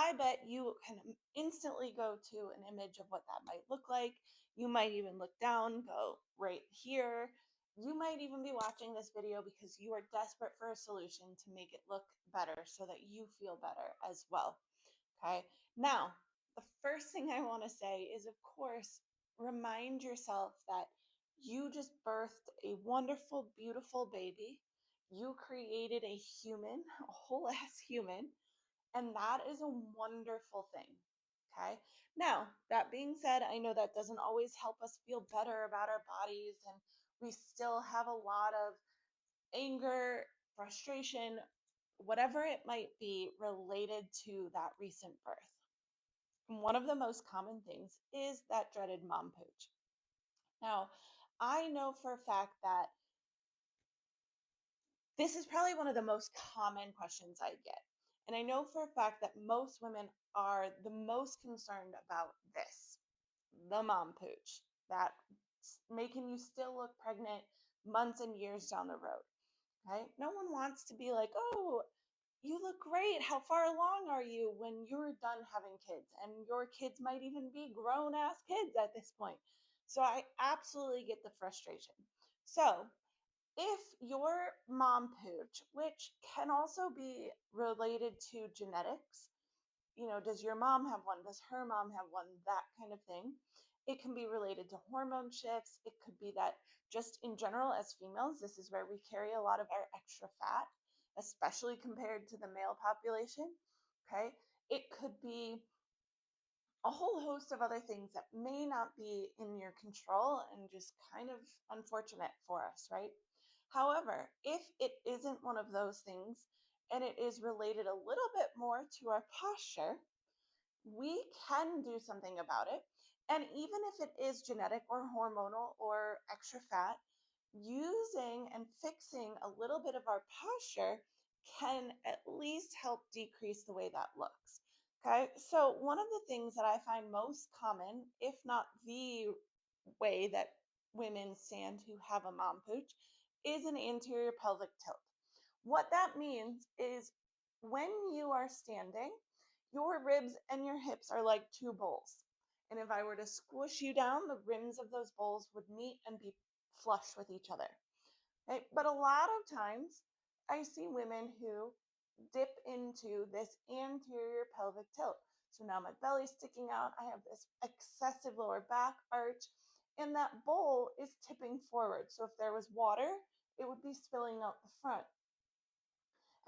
I bet you can instantly go to an image of what that might look like. You might even look down, go right here. You might even be watching this video because you are desperate for a solution to make it look better so that you feel better as well. Okay. Now, the first thing I want to say is, of course, remind yourself that you just birthed a wonderful, beautiful baby. You created a human, a whole ass human, and that is a wonderful thing. Okay. Now, that being said, I know that doesn't always help us feel better about our bodies, and we still have a lot of anger, frustration, whatever it might be related to that recent birth. And one of the most common things is that dreaded mom pooch. Now, I know for a fact that this is probably one of the most common questions I get. And I know for a fact that most women are the most concerned about this, the mom pooch, that making you still look pregnant months and years down the road. Right? No one wants to be like, oh, you look great. How far along are you when you're done having kids? And your kids might even be grown ass kids at this point. So I absolutely get the frustration. So if your mom pooch, which can also be related to genetics, does your mom have one? Does her mom have one? That kind of thing. It can be related to hormone shifts. It could be that just in general, as females, this is where we carry a lot of our extra fat, especially compared to the male population. Okay. It could be a whole host of other things that may not be in your control and just kind of unfortunate for us, right? However, if it isn't one of those things and it is related a little bit more to our posture, we can do something about it. And even if it is genetic or hormonal or extra fat, using and fixing a little bit of our posture can at least help decrease the way that looks. Okay, so one of the things that I find most common, if not the way that women stand who have a mom pooch, is an anterior pelvic tilt. What that means is when you are standing, your ribs and your hips are like two bowls. And if I were to squish you down, the rims of those bowls would meet and be flush with each other. Right? But a lot of times I see women who dip into this anterior pelvic tilt. So now my belly's sticking out. I have this excessive lower back arch, and that bowl is tipping forward. So if there was water, it would be spilling out the front.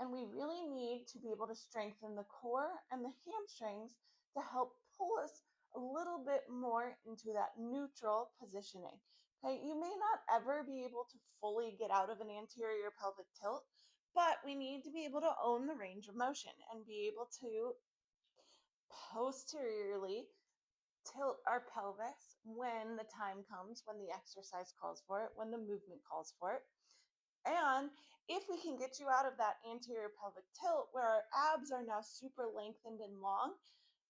And we really need to be able to strengthen the core and the hamstrings to help pull us a little bit more into that neutral positioning. Okay, you may not ever be able to fully get out of an anterior pelvic tilt, but we need to be able to own the range of motion and be able to posteriorly tilt our pelvis when the time comes, when the exercise calls for it, when the movement calls for it. And if we can get you out of that anterior pelvic tilt where our abs are now super lengthened and long,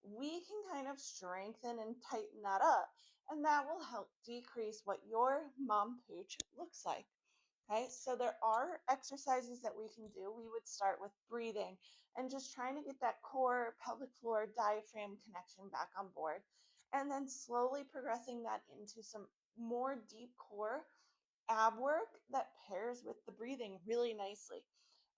we can kind of strengthen and tighten that up. And that will help decrease what your mom pooch looks like. Okay, so there are exercises that we can do. We would start with breathing and just trying to get that core, pelvic floor, diaphragm connection back on board. And then slowly progressing that into some more deep core ab work that pairs with the breathing really nicely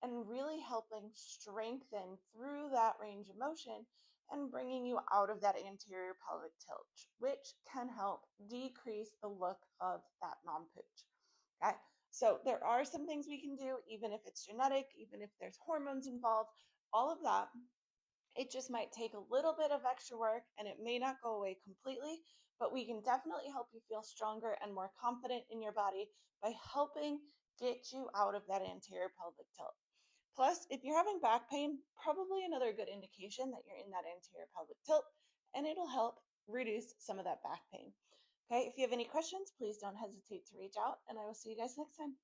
and really helping strengthen through that range of motion and bringing you out of that anterior pelvic tilt, which can help decrease the look of that mom pooch. Okay, so there are some things we can do, even if it's genetic, even if there's hormones involved, all of that. It just might take a little bit of extra work and it may not go away completely, but we can definitely help you feel stronger and more confident in your body by helping get you out of that anterior pelvic tilt. Plus, if you're having back pain, probably another good indication that you're in that anterior pelvic tilt, and it'll help reduce some of that back pain. Okay, if you have any questions, please don't hesitate to reach out, and I will see you guys next time.